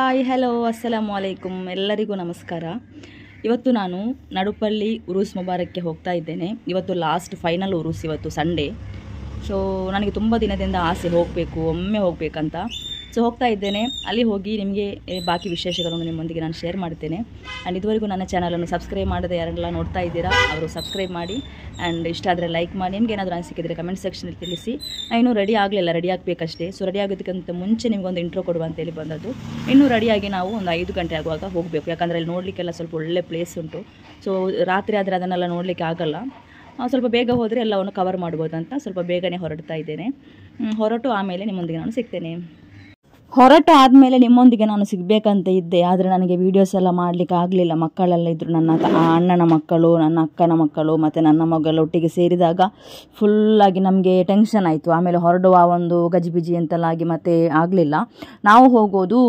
Hi hello ಅಸ್ಸಲಾಮು ಅಲೈಕುಮ್ ಎಲ್ಲರಿಗೂ ನಮಸ್ಕಾರ. ಇವತ್ತು ನಾನು ನಡುಪಲ್ಲಿ ಉರೂಸ್ ಮುಬಾರಕ್ಗೆ ಹೋಗ್ತಾ ಇದ್ದೇನೆ. ಇವತ್ತು ಲಾಸ್ಟ್ ಫೈನಲ್ ಉರೂಸ್, ಇವತ್ತು ಸಂಡೇ. ಸೊ ನನಗೆ ತುಂಬ ದಿನದಿಂದ ಆಸೆ ಹೋಗಬೇಕು, ಒಮ್ಮೆ ಹೋಗಬೇಕಂತ. ಸೊ ಹೋಗ್ತಾ ಇದ್ದೇನೆ. ಅಲ್ಲಿ ಹೋಗಿ ನಿಮಗೆ ಬಾಕಿ ವಿಶೇಷಗಳನ್ನು ನಿಮ್ಮೊಂದಿಗೆ ನಾನು ಶೇರ್ ಮಾಡ್ತೇನೆ. ಆ್ಯಂಡ್ ಇದುವರೆಗೂ ನನ್ನ ಚಾನಲನ್ನು ಸಬ್ಸ್ಕ್ರೈಬ್ ಮಾಡದೆ ಯಾರೆಲ್ಲ ನೋಡ್ತಾ ಇದ್ದೀರಾ ಅವರು ಸಬ್ಸ್ಕ್ರೈಬ್ ಮಾಡಿ. ಆ್ಯಂಡ್ ಇಷ್ಟ ಆದರೆ ಲೈಕ್ ಮಾಡಿ. ನಿಮ್ಗೆ ಏನಾದರೂ ಅನಿಸಿಕಿದ್ರೆ ಕಮೆಂಟ್ ಸೆಕ್ಷನಲ್ಲಿ ತಿಳಿಸಿ. ನಾನು ಇನ್ನೂ ರೆಡಿ ಆಗಲಿಲ್ಲ, ರೆಡಿ ಆಗಬೇಕಷ್ಟೇ. ಸೊ ರೆಡಿ ಆಗೋದಕ್ಕಿಂತ ಮುಂಚೆ ನಿಮಗೊಂದು ಇಂಟ್ರೋ ಕೊಡುವ ಅಂತೇಳಿ ಬಂದದ್ದು. ಇನ್ನೂ ರೆಡಿಯಾಗಿ ನಾವು ಒಂದು 5 ಗಂಟೆ ಆಗುವಾಗ ಹೋಗಬೇಕು. ಯಾಕಂದರೆ ಅಲ್ಲಿ ನೋಡಲಿಕ್ಕೆಲ್ಲ ಸ್ವಲ್ಪ ಒಳ್ಳೆ ಪ್ಲೇಸ್ ಉಂಟು. ಸೊ ರಾತ್ರಿ ಆದರೆ ಅದನ್ನೆಲ್ಲ ನೋಡಲಿಕ್ಕೆ ಆಗಲ್ಲ. ಸ್ವಲ್ಪ ಬೇಗ ಹೋದರೆ ಎಲ್ಲವನ್ನು ಕವರ್ ಮಾಡ್ಬೋದಂತ ಸ್ವಲ್ಪ ಬೇಗನೆ ಹೊರಡ್ತಾ ಇದ್ದೇನೆ. ಹೊರಟು ಆಮೇಲೆ ನಿಮ್ಮೊಂದಿಗೆ ನಾನು ಸಿಗ್ತೇನೆ. ಹೊರಟು ಆದಮೇಲೆ ನಿಮ್ಮೊಂದಿಗೆ ನಾನು ಸಿಗಬೇಕಂತ ಇದ್ದೆ, ಆದರೆ ನನಗೆ ವೀಡಿಯೋಸ್ ಎಲ್ಲ ಮಾಡಲಿಕ್ಕೆ ಆಗಲಿಲ್ಲ. ಮಕ್ಕಳೆಲ್ಲ ಇದ್ದರು, ನನ್ನ ಅಣ್ಣನ ಮಕ್ಕಳು, ನನ್ನ ಅಕ್ಕನ ಮಕ್ಕಳು ಮತ್ತು ನನ್ನ ಮಗಳು ಒಟ್ಟಿಗೆ ಸೇರಿದಾಗ ಫುಲ್ಲಾಗಿ ನಮಗೆ ಟೆನ್ಷನ್ ಆಯಿತು. ಆಮೇಲೆ ಹೊರಡುವ ಒಂದು ಗಜಿಬಿಜಿ ಅಂತೆಲ್ಲಾಗಿ ಮತ್ತೆ ಆಗಲಿಲ್ಲ. ನಾವು ಹೋಗೋದು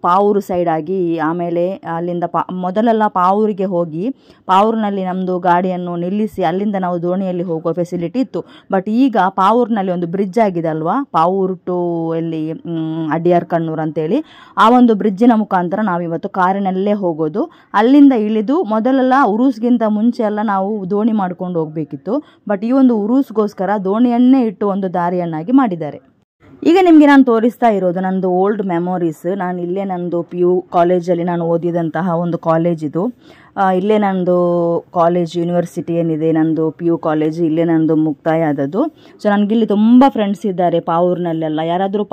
ಪಾವೂರು ಸೈಡಾಗಿ. ಆಮೇಲೆ ಅಲ್ಲಿಂದ ಮೊದಲೆಲ್ಲ ಪಾವೂರಿಗೆ ಹೋಗಿ ಪಾವೂರಿನಲ್ಲಿ ನಮ್ಮದು ಗಾಡಿಯನ್ನು ನಿಲ್ಲಿಸಿ ಅಲ್ಲಿಂದ ನಾವು ದೋಣಿಯಲ್ಲಿ ಹೋಗುವ ಫೆಸಿಲಿಟಿ ಇತ್ತು. ಬಟ್ ಈಗ ಪಾವೂರಿನಲ್ಲಿ ಒಂದು ಬ್ರಿಡ್ಜ್ ಆಗಿದೆ ಅಲ್ವಾ, ಪಾವೂರು ಟು ಎಲ್ಲಿ ಅಡ್ಯಾರ್ ಕಣ್ಣೂರು ಅಂತೇಳಿ, ಆ ಒಂದು ಬ್ರಿಡ್ಜಿನ ಮುಖಾಂತರ ನಾವಿವತ್ತು ಕಾರಿನಲ್ಲೇ ಹೋಗೋದು. ಅಲ್ಲಿಂದ ಇಳಿದು ಮೊದಲೆಲ್ಲ ಉರೂಸ್ಗಿಂತ ಮುಂಚೆ ಎಲ್ಲ ನಾವು ದೋಣಿ ಮಾಡ್ಕೊಂಡು ಹೋಗಬೇಕಿತ್ತು. ಬಟ್ ಈ ಒಂದು ಉರೂಸ್ಗೋಸ್ಕರ ದೋಣಿಯನ್ನೇ ಇಟ್ಟು ಒಂದು ದಾರಿಯನ್ನಾಗಿ ಮಾಡಿದ್ದಾರೆ. ಈಗ ನಿಮಗೆ ನಾನು ತೋರಿಸ್ತಾ ಇರೋದು ನನ್ನದು ಓಲ್ಡ್ ಮೆಮೊರೀಸ್. ನಾನು ಇಲ್ಲೇ ನನ್ನದು PU ಕಾಲೇಜಲ್ಲಿ ನಾನು ಓದಿದಂತಹ ಒಂದು ಕಾಲೇಜ್ ಇದು. ಇಲ್ಲೇ ನನ್ನದು ಕಾಲೇಜ್ ಯೂನಿವರ್ಸಿಟಿ ಏನಿದೆ, ನನ್ನದು PU ಕಾಲೇಜ್ ಇಲ್ಲೇ ನನ್ನದು ಮುಕ್ತಾಯ ಆದದ್ದು. ಸೊ ನನಗಿಲ್ಲಿ ತುಂಬ ಫ್ರೆಂಡ್ಸ್ ಇದ್ದಾರೆ ಪಾವೂರಿನಲ್ಲೆಲ್ಲ. ಯಾರಾದರೂ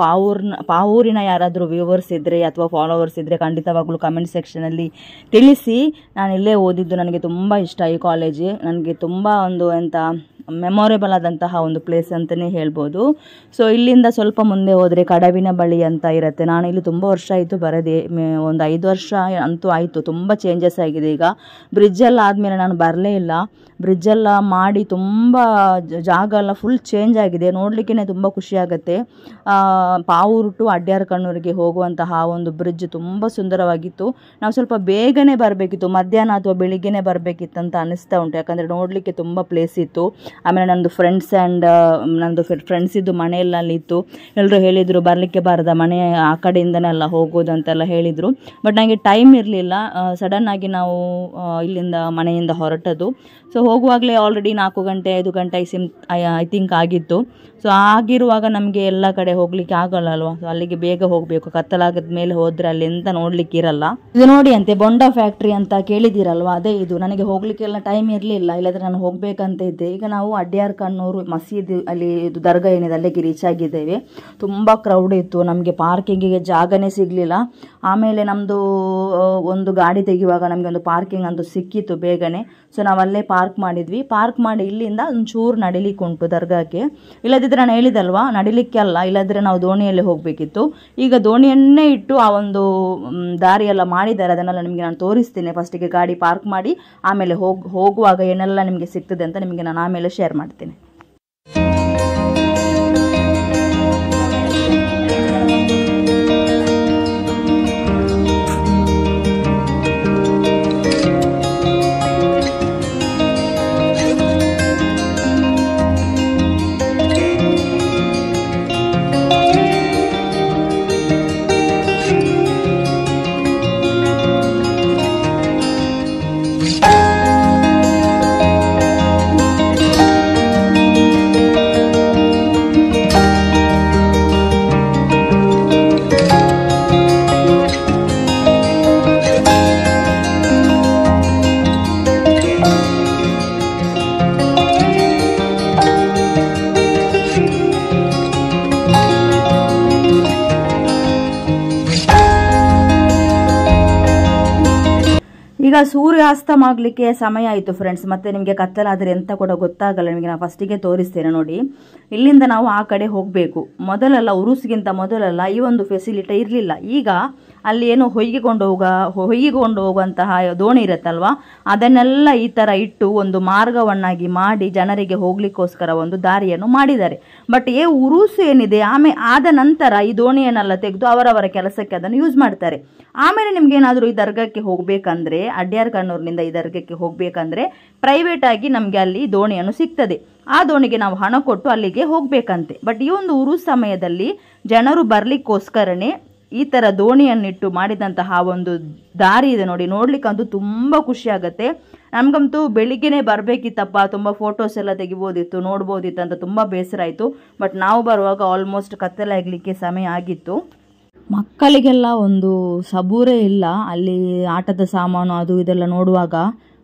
ಪಾವೂರಿನ ಯಾರಾದರೂ ವ್ಯೂವರ್ಸ್ ಇದ್ದರೆ ಅಥವಾ ಫಾಲೋವರ್ಸ್ ಇದ್ದರೆ ಖಂಡಿತವಾಗ್ಲೂ ಕಮೆಂಟ್ ಸೆಕ್ಷನಲ್ಲಿ ತಿಳಿಸಿ. ನಾನು ಇಲ್ಲೇ ಓದಿದ್ದು, ನನಗೆ ತುಂಬ ಇಷ್ಟ ಈ ಕಾಲೇಜ್. ನನಗೆ ತುಂಬ ಒಂದು ಮೆಮೊರೇಬಲ್ ಆದಂತಹ ಒಂದು ಪ್ಲೇಸ್ ಅಂತಲೇ ಹೇಳ್ಬೋದು. ಸೊ ಇಲ್ಲಿಂದ ಸ್ವಲ್ಪ ಮುಂದೆ ಹೋದರೆ ಕಡವಿನ ಬಳಿ ಅಂತ ಇರುತ್ತೆ. ನಾನು ಇಲ್ಲಿ ತುಂಬ ವರ್ಷ ಆಯಿತು ಬರದೆ, ಒಂದು 5 ವರ್ಷ ಅಂತೂ ಆಯಿತು. ತುಂಬ ಚೇಂಜಸ್ ಆಗಿದೆ. ಈಗ ಬ್ರಿಡ್ಜೆಲ್ಲ ಆದಮೇಲೆ ನಾನು ಬರಲೇ ಇಲ್ಲ. ಬ್ರಿಡ್ಜೆಲ್ಲ ಮಾಡಿ ತುಂಬ ಜಾಗ ಎಲ್ಲ ಫುಲ್ ಚೇಂಜ್ ಆಗಿದೆ. ನೋಡಲಿಕ್ಕೆ ತುಂಬ ಖುಷಿಯಾಗುತ್ತೆ. ಪಾವೂರು ಟು ಅಡ್ಯಾರ್ ಕಣ್ಣೂರಿಗೆ ಹೋಗುವಂತಹ ಒಂದು ಬ್ರಿಡ್ಜ್ ತುಂಬ ಸುಂದರವಾಗಿತ್ತು. ನಾವು ಸ್ವಲ್ಪ ಬೇಗನೆ ಬರಬೇಕಿತ್ತು, ಮಧ್ಯಾಹ್ನ ಅಥವಾ ಬೆಳಿಗ್ಗೆನೆ ಬರಬೇಕಿತ್ತು ಅಂತ ಅನಿಸ್ತಾ ಉಂಟು. ಯಾಕಂದರೆ ನೋಡಲಿಕ್ಕೆ ತುಂಬ ಪ್ಲೇಸ್ ಇತ್ತು. ಆಮೇಲೆ ನನ್ನದು ಫ್ರೆಂಡ್ಸ್ ಆ್ಯಂಡ್ ನನ್ನದು ಫ್ರೆಂಡ್ಸಿದ್ದು ಮನೆಯೆಲ್ಲ ಅಲ್ಲಿತ್ತು. ಎಲ್ಲರೂ ಹೇಳಿದರು ಬರಲಿಕ್ಕೆ ಬಾರದ, ಮನೆ ಆ ಕಡೆಯಿಂದನೇ ಎಲ್ಲ ಹೋಗೋದು ಅಂತೆಲ್ಲ ಹೇಳಿದರು. ಬಟ್ ನನಗೆ ಟೈಮ್ ಇರಲಿಲ್ಲ. ಸಡನ್ನಾಗಿ ನಾವು ಇಲ್ಲಿಂದ ಮನೆಯಿಂದ ಹೊರಟದ್ದು. ಸೊ ಹೋಗುವಾಗಲೇ ಆಲ್ರೆಡಿ 4 ಗಂಟೆ 5 ಗಂಟೆ ಐ ಥಿಂಕ್ ಆಗಿತ್ತು. ಸೊ ಆಗಿರುವಾಗ ನಮಗೆ ಎಲ್ಲ ಕಡೆ ಹೋಗಲಿಕ್ಕೆ ಆಗಲ್ಲ ಅಲ್ವಾ. ಸೊ ಅಲ್ಲಿಗೆ ಬೇಗ ಹೋಗಬೇಕು. ಕತ್ತಲಾಗದ ಮೇಲೆ ಹೋದರೆ ಅಲ್ಲಿ ಎಂತ ನೋಡಲಿಕ್ಕೆ ಇರಲ್ಲ. ಇದು ನೋಡಿ ಅಂತೆ ಬೊಂಡಾ ಫ್ಯಾಕ್ಟ್ರಿ ಅಂತ ಕೇಳಿದ್ದೀರಲ್ವ, ಅದೇ ಇದು. ನನಗೆ ಹೋಗಲಿಕ್ಕೆಲ್ಲ ಟೈಮ್ ಇರಲಿಲ್ಲ, ಇಲ್ಲಾಂದರೆ ನಾನು ಹೋಗಬೇಕಂತ ಇದ್ದೆ. ಈಗ ನಾವು ಅಡ್ಯಾರ್ ಕಣ್ಣೂರು ಮಸೀದಿ ಅಲ್ಲಿ ಇದು ದರ್ಗಾ ಏನಿದೆ ಅಲ್ಲಿಗೆ ರೀಚ್ ಆಗಿದ್ದೇವೆ. ತುಂಬ ಕ್ರೌಡ್ ಇತ್ತು, ನಮಗೆ ಪಾರ್ಕಿಂಗಿಗೆ ಜಾಗನೇ ಸಿಗಲಿಲ್ಲ. ಆಮೇಲೆ ನಮ್ಮದು ಒಂದು ಗಾಡಿ ತೆಗೆಯುವಾಗ ನಮಗೆ ಒಂದು ಪಾರ್ಕಿಂಗ್ ಅಂತೂ ಸಿಕ್ಕಿತ್ತು ಬೇಗನೆ. ಸೊ ನಾವು ಅಲ್ಲೇ ಪಾರ್ಕ್ ಮಾಡಿದ್ವಿ. ಪಾರ್ಕ್ ಮಾಡಿ ಇಲ್ಲಿಂದ ಒಂಚೂರು ನಡಿಲಿಕ್ಕೆ ಉಂಟು ದರ್ಗಾಕ್ಕೆ. ಇಲ್ಲದಿದ್ದರೆ ನಾನು ಹೇಳಿದಲ್ವಾ ನಡಿಲಿಕ್ಕೆ ಅಲ್ಲ, ಇಲ್ಲದ್ರೆ ನಾವು ದೋಣಿಯಲ್ಲಿ ಹೋಗಬೇಕಿತ್ತು. ಈಗ ದೋಣಿಯನ್ನೇ ಇಟ್ಟು ಆ ಒಂದು ದಾರಿಯೆಲ್ಲ ಮಾಡಿದ್ದಾರೆ. ಅದನ್ನೆಲ್ಲ ನಿಮಗೆ ನಾನು ತೋರಿಸ್ತೀನಿ. ಫಸ್ಟಿಗೆ ಗಾಡಿ ಪಾರ್ಕ್ ಮಾಡಿ ಆಮೇಲೆ ಹೋಗುವಾಗ ಏನೆಲ್ಲ ನಿಮಗೆ ಸಿಗ್ತದೆ ಅಂತ ನಿಮಗೆ ನಾನು ಆಮೇಲೆ ಶೇರ್ ಮಾಡ್ತೇನೆ. ಈಗ ಸೂರ್ಯಾಸ್ತಮಾಗಲಿಕ್ಕೆ ಸಮಯ ಆಯಿತು ಫ್ರೆಂಡ್ಸ್. ಮತ್ತೆ ನಿಮಗೆ ಕತ್ತಲಾದರೆ ಎಂತ ಕೂಡ ಗೊತ್ತಾಗಲ್ಲ. ನಿಮಗೆ ನಾನು ಫಸ್ಟಿಗೆ ತೋರಿಸ್ತೇನೆ ನೋಡಿ. ಇಲ್ಲಿಂದ ನಾವು ಆ ಕಡೆ ಹೋಗಬೇಕು. ಮೊದಲೆಲ್ಲ ಉರುಸ್ಗಿಂತ ಮೊದಲೆಲ್ಲ ಈ ಒಂದು ಫೆಸಿಲಿಟಿ ಇರಲಿಲ್ಲ. ಈಗ ಅಲ್ಲಿ ಏನು ಹೊಯ್ಗೆಕೊಂಡು ಹೋಗುವಂತಹ ದೋಣಿ ಇರುತ್ತಲ್ವ, ಅದನ್ನೆಲ್ಲ ಈ ಥರ ಇಟ್ಟು ಒಂದು ಮಾರ್ಗವನ್ನಾಗಿ ಮಾಡಿ ಜನರಿಗೆ ಹೋಗ್ಲಿಕ್ಕೋಸ್ಕರ ಒಂದು ದಾರಿಯನ್ನು ಮಾಡಿದ್ದಾರೆ. ಬಟ್ ಉರುಸು ಏನಿದೆ ಆದ ನಂತರ ಈ ದೋಣಿಯನ್ನೆಲ್ಲ ತೆಗೆದು ಅವರವರ ಕೆಲಸಕ್ಕೆ ಅದನ್ನು ಯೂಸ್ ಮಾಡ್ತಾರೆ. ಆಮೇಲೆ ನಿಮ್ಗೆ ಏನಾದರೂ ಈ ದರ್ಗಕ್ಕೆ ಹೋಗಬೇಕಂದ್ರೆ, ಅಡ್ಯಾರ್ ಕಣ್ಣೂರಿನಿಂದ ಈ ದರ್ಗಕ್ಕೆ ಹೋಗಬೇಕಂದ್ರೆ ಪ್ರೈವೇಟ್ ಆಗಿ ನಮಗೆ ಅಲ್ಲಿ ದೋಣಿಯನ್ನು ಸಿಗ್ತದೆ. ಆ ದೋಣಿಗೆ ನಾವು ಹಣ ಕೊಟ್ಟು ಅಲ್ಲಿಗೆ ಹೋಗಬೇಕಂತೆ. ಬಟ್ ಈ ಒಂದು ಉರುಸು ಸಮಯದಲ್ಲಿ ಜನರು ಬರಲಿಕ್ಕೋಸ್ಕರನೇ ಈ ಥರ ದೋಣಿಯನ್ನಿಟ್ಟು ಮಾಡಿದಂತಹ ಒಂದು ದಾರಿ ಇದೆ ನೋಡಿ. ನೋಡ್ಲಿಕ್ಕಂತೂ ತುಂಬ ಖುಷಿ ಆಗುತ್ತೆ. ನಮಗಂತೂ ಬೆಳಿಗ್ಗೆನೇ ಬರಬೇಕಿತ್ತಪ್ಪ, ತುಂಬ ಫೋಟೋಸ್ ಎಲ್ಲ ತೆಗಿಬೋದಿತ್ತು, ನೋಡ್ಬೋದಿತ್ತು ಅಂತ ತುಂಬ ಬೇಸರ ಆಯಿತು. ಬಟ್ ನಾವು ಬರುವಾಗ ಆಲ್ಮೋಸ್ಟ್ ಕತ್ತಲೆ ಆಗಲಿಕ್ಕೆ ಸಮಯ ಆಗಿತ್ತು. ಮಕ್ಕಳಿಗೆಲ್ಲ ಒಂದು ಸಬೂರೇ ಇಲ್ಲ. ಅಲ್ಲಿ ಆಟದ ಸಾಮಾನು ಅದು ಇದೆಲ್ಲ ನೋಡುವಾಗ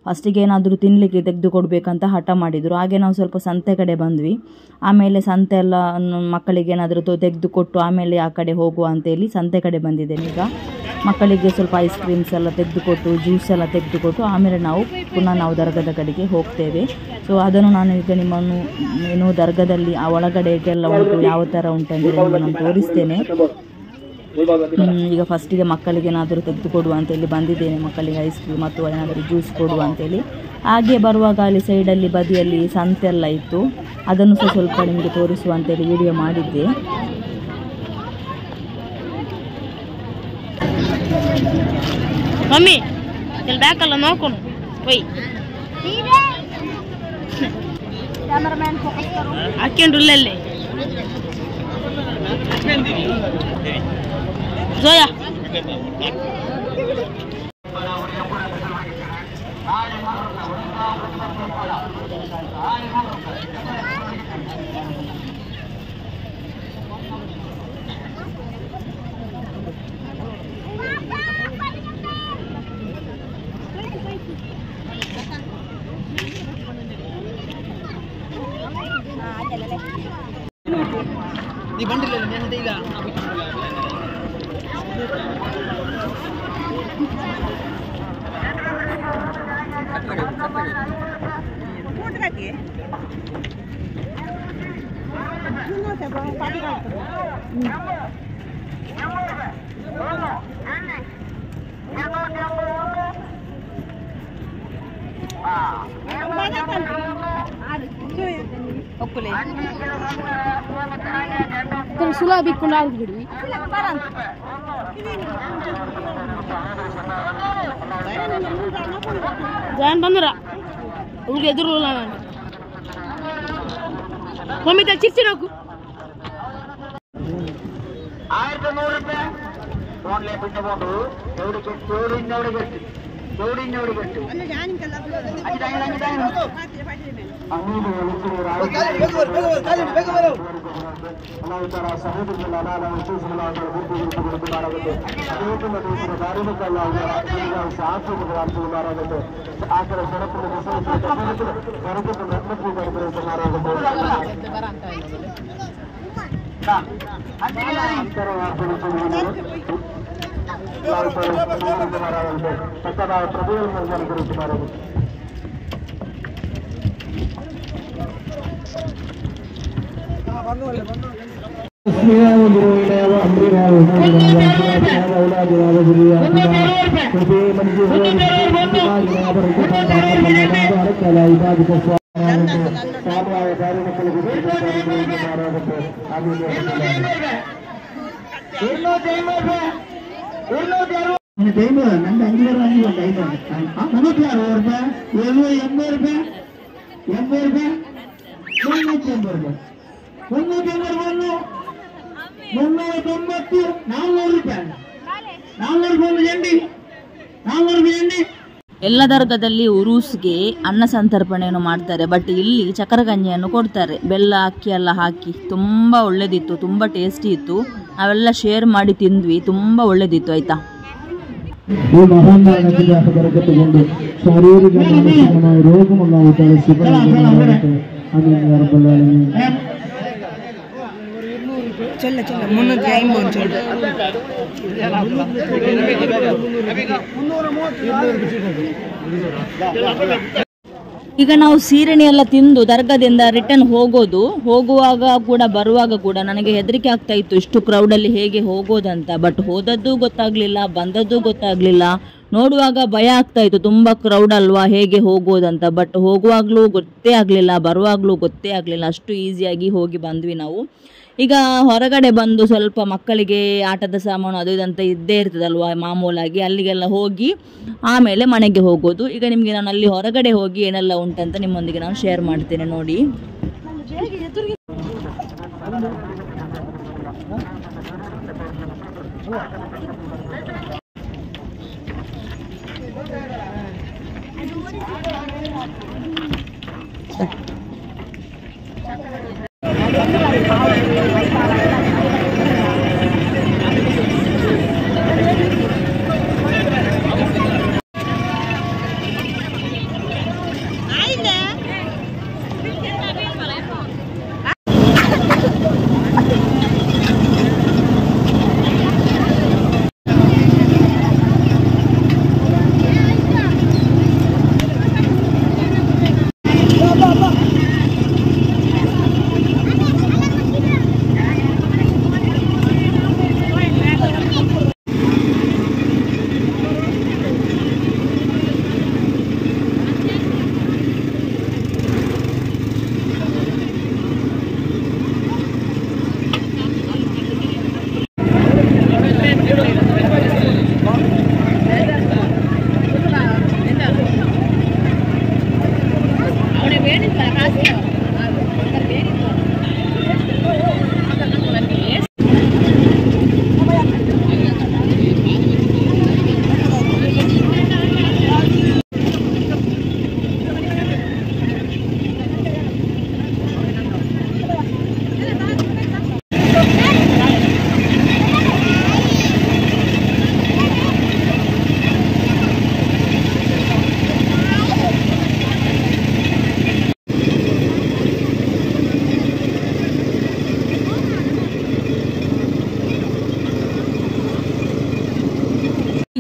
ಫಸ್ಟಿಗೆ ಏನಾದರೂ ತಿನ್ನಲಿಕ್ಕೆ ತೆಗೆದು ಕೊಡಬೇಕಂತ ಹಠ ಮಾಡಿದರು. ಹಾಗೆ ನಾವು ಸ್ವಲ್ಪ ಸಂತೆ ಕಡೆ ಬಂದ್ವಿ. ಆಮೇಲೆ ಸಂತೆ ಎಲ್ಲ ಮಕ್ಕಳಿಗೆ ಏನಾದರೂ ತೆಗೆದುಕೊಟ್ಟು ಆಮೇಲೆ ಆ ಕಡೆ ಹೋಗುವ ಅಂತೇಳಿ ಸಂತೆ ಕಡೆ ಬಂದಿದ್ದೇನೆ. ಈಗ ಮಕ್ಕಳಿಗೆ ಸ್ವಲ್ಪ ಐಸ್ ಕ್ರೀಮ್ಸ್ ಎಲ್ಲ ತೆಗೆದುಕೊಟ್ಟು ಜ್ಯೂಸ್ ಎಲ್ಲ ತೆಗೆದುಕೊಟ್ಟು ಆಮೇಲೆ ನಾವು ಪುನಃ ದರ್ಗದ ಕಡೆಗೆ ಹೋಗ್ತೇವೆ. ಸೊ ಅದನ್ನು ನಾನು ಈಗ ನಿಮ್ಮನ್ನು ಏನು ದರ್ಗದಲ್ಲಿ ಆ ಒಳಗಡೆಗೆಲ್ಲ ಉಂಟು, ಯಾವ ಥರ ಉಂಟಂದರೆ ನಾನು ತೋರಿಸ್ತೇನೆ. ಈಗ ಫಸ್ಟಿಗೆ ಮಕ್ಕಳಿಗೆ ಏನಾದರೂ ತೆಗೆದುಕೊಡುವ ಅಂತೇಳಿ ಬಂದಿದ್ದೇನೆ. ಮಕ್ಕಳಿಗೆ ಐಸ್ ಕ್ರೀಮ್ ಅಥವಾ ಏನಾದರೂ ಜ್ಯೂಸ್ ಕೊಡುವ ಅಂತೇಳಿ. ಹಾಗೆ ಬರುವಾಗ ಅಲ್ಲಿ ಸೈಡಲ್ಲಿ ಬದಿಯಲ್ಲಿ ಸಂತೆ ಎಲ್ಲ ಇತ್ತು, ಅದನ್ನು ಸಹ ಸ್ವಲ್ಪ ನಿಮಗೆ ತೋರಿಸುವ ಅಂತೇಳಿ ವಿಡಿಯೋ ಮಾಡಿದ್ದೆ. ಮಮ್ಮಿ ಬ್ಯಾಕಲ್ಲ ನೋಡ್ಕೊಂಡು ಹಾಕ್ಯಂಡ್ರಲ್ಲೇ ಜೋಯಾ ಈ ಬಂಡಿಲ್ಲ ಈಗ ಸುಲಭ ಬಿಕ್ಕೊಂಡು ಆಗ್ಬಿಡ್ವಿ. ಜಾನ್ ಬಂದ್ರ ಹುಡುಗ ಎದುರು ನಾನು ಮಮ್ಮಿ ಚಿರ್ಚಿ ನೋಕು 1100 ರೂಪಾಯಿ ಫೋನ್ಲೆ ಬಿಟ್ಟು ಬಂದು ಜೋಡಿನವರಿಗಟ್ಟು ಎಲ್ಲ ದರ್ಗದಲ್ಲಿ ಉರೂಸ್ಗೆ ಅನ್ನ ಸಂತರ್ಪಣೆಯನ್ನು ಮಾಡ್ತಾರೆ. ಬಟ್ ಇಲ್ಲಿ ಚಕ್ರ ಗಂಜಿಯನ್ನು ಕೊಡ್ತಾರೆ, ಬೆಲ್ಲ ಅಕ್ಕಿ ಎಲ್ಲ ಹಾಕಿ. ತುಂಬ ಒಳ್ಳೆದಿತ್ತು, ತುಂಬ ಟೇಸ್ಟಿ ಇತ್ತು. ನಾವೆಲ್ಲ ಶೇರ್ ಮಾಡಿ ತಿಂದ್ವಿ, ತುಂಬ ಒಳ್ಳೆದಿತ್ತು. ಆಯ್ತಾ, ಈ ಮಹಾನ್ ಬರಕತ್ತುಕೊಂಡು ಶಾರೀರಿಕ ರೋಗವನ್ನು ಈಗ ನಾವು ಸೀರಣಿ ಎಲ್ಲ ತಿಂದು ದರ್ಗದಿಂದ ರಿಟರ್ನ್ ಹೋಗುವಾಗ ಕೂಡ ಬರುವಾಗ ಕೂಡ ನನಗೆ ಹೆದರಿಕೆ ಆಗ್ತಾ ಇತ್ತು, ಇಷ್ಟು ಕ್ರೌಡಲ್ಲಿ ಹೇಗೆ ಹೋಗೋದಂತ. ಬಟ್ ಹೋದದ್ದು ಗೊತ್ತಾಗ್ಲಿಲ್ಲ, ಬಂದದ್ದು ಗೊತ್ತಾಗ್ಲಿಲ್ಲ. ನೋಡುವಾಗ ಭಯ ಆಗ್ತಾ ಇತ್ತು, ತುಂಬ ಕ್ರೌಡ್ ಅಲ್ವಾ, ಹೇಗೆ ಹೋಗೋದಂತ. ಬಟ್ ಹೋಗುವಾಗಲೂ ಗೊತ್ತೇ ಆಗಲಿಲ್ಲ, ಬರುವಾಗಲೂ ಗೊತ್ತೇ ಆಗಲಿಲ್ಲ. ಅಷ್ಟು ಈಸಿಯಾಗಿ ಹೋಗಿ ಬಂದ್ವಿ ನಾವು. ಈಗ ಹೊರಗಡೆ ಬಂದು ಸ್ವಲ್ಪ ಮಕ್ಕಳಿಗೆ ಆಟದ ಸಾಮಾನು ಅದು ಇದಂತ ಇದ್ದೇ ಇರ್ತದಲ್ವ ಮಾಮೂಲಾಗಿ, ಅಲ್ಲಿಗೆಲ್ಲ ಹೋಗಿ ಆಮೇಲೆ ಮನೆಗೆ ಹೋಗೋದು. ಈಗ ನಿಮಗೆ ನಾನು ಅಲ್ಲಿ ಹೊರಗಡೆ ಹೋಗಿ ಏನೆಲ್ಲ ಉಂಟಂತ ನಿಮ್ಮೊಂದಿಗೆ ನಾನು ಶೇರ್ ಮಾಡ್ತೇನೆ ನೋಡಿ.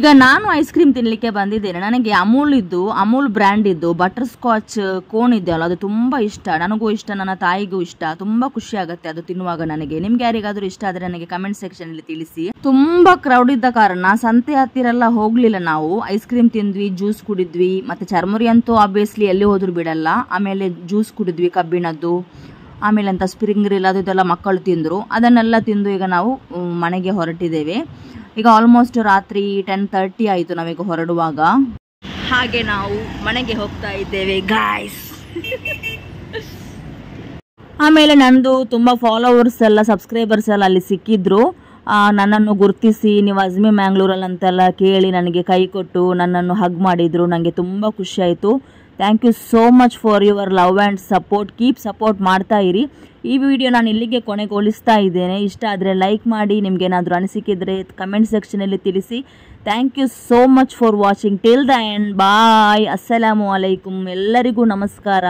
ಈಗ ನಾನು ಐಸ್ ಕ್ರೀಮ್ ತಿನ್ನಲಿಕ್ಕೆ ಬಂದಿದ್ದೇನೆ. ನನಗೆ ಅಮೂಲ್ ಬ್ರ್ಯಾಂಡ್ ಇದ್ದು ಬಟರ್ ಸ್ಕಾಚ್ ಕೋನ್ ಇದೆಯಲ್ಲ, ಅದು ತುಂಬ ಇಷ್ಟ. ನನಗೂ ಇಷ್ಟ, ನನ್ನ ತಾಯಿಗೂ ಇಷ್ಟ. ತುಂಬ ಖುಷಿ ಆಗುತ್ತೆ ಅದು ತಿನ್ನುವಾಗ ನನಗೆ. ನಿಮ್ಗೆ ಯಾರಿಗಾದ್ರೂ ಇಷ್ಟ ಆದರೆ ನನಗೆ ಕಮೆಂಟ್ ಸೆಕ್ಷನ್ ಅಲ್ಲಿ ತಿಳಿಸಿ. ತುಂಬಾ ಕ್ರೌಡ್ ಇದ್ದ ಕಾರಣ ಸಂತೆ ಹತ್ತಿರ ಹೋಗ್ಲಿಲ್ಲ ನಾವು. ಐಸ್ ಕ್ರೀಮ್ ತಿಂದ್ವಿ, ಜ್ಯೂಸ್ ಕುಡಿದ್ವಿ, ಮತ್ತೆ ಚರ್ಮುರಿ ಅಂತೂ ಆಬ್ವಿಯಸ್ಲಿ ಎಲ್ಲಿ ಹೋದ್ರು ಬಿಡಲ್ಲ. ಆಮೇಲೆ ಜ್ಯೂಸ್ ಕುಡಿದ್ವಿ ಕಬ್ಬಿಣದ್ದು, ಆಮೇಲೆ ಅಂತ ಸ್ಪ್ರಿಂಗ್ ರಿಲ್ ಅದು ಇದೆಲ್ಲ ಮಕ್ಕಳು ತಿಂದರು. ಅದನ್ನೆಲ್ಲ ತಿಂದು ಈಗ ನಾವು ಮನೆಗೆ ಹೊರಟಿದ್ದೇವೆ. ಈಗ ಆಲ್ಮೋಸ್ಟ್ ರಾತ್ರಿ 10:30 ಆಯಿತು ನಾವೀಗ ಹೊರಡುವಾಗ. ಹಾಗೆ ನಾವು ಮನೆಗೆ ಹೋಗ್ತಾ ಇದ್ದೇವೆ ಗಾಯ್ಸ್. ಆಮೇಲೆ ನಂದು ತುಂಬ ಫಾಲೋವರ್ಸ್ ಎಲ್ಲ ಸಬ್ಸ್ಕ್ರೈಬರ್ಸ್ ಎಲ್ಲ ಅಲ್ಲಿ ಸಿಕ್ಕಿದ್ರು. ನನ್ನನ್ನು ಗುರುತಿಸಿ ನೀವು ಅಜ್ಮಿ ಮ್ಯಾಂಗ್ಳೂರಲ್ಲಿ ಅಂತೆಲ್ಲ ಕೇಳಿ ನನಗೆ ಕೈ ಕೊಟ್ಟು ನನ್ನನ್ನು ಹಗ್ ಮಾಡಿದರು. ನನಗೆ ತುಂಬ ಖುಷಿ ಆಯಿತು. Thank you so much for your love and support. Keep support ಮಾಡ್ತಾ ಇರಿ. ಈ ವಿಡಿಯೋ ನಾನು ಇಲ್ಲಿಗೆ ಕೊನೆಗೊಳಿಸ್ತಾ ಇದ್ದೇನೆ. ಇಷ್ಟ ಆದರೆ ಲೈಕ್ ಮಾಡಿ, ನಿಮಗೇನಾದರೂ ಅನಿಸಿಕೆ ಇದ್ದರೆ ಕಮೆಂಟ್ ಸೆಕ್ಷನಲ್ಲಿ ತಿಳಿಸಿ. Thank you so much for watching till the end. Bye. ಅಸ್ಸಲಾಮು ಅಲೈಕುಮ್. ಎಲ್ಲರಿಗೂ ನಮಸ್ಕಾರ.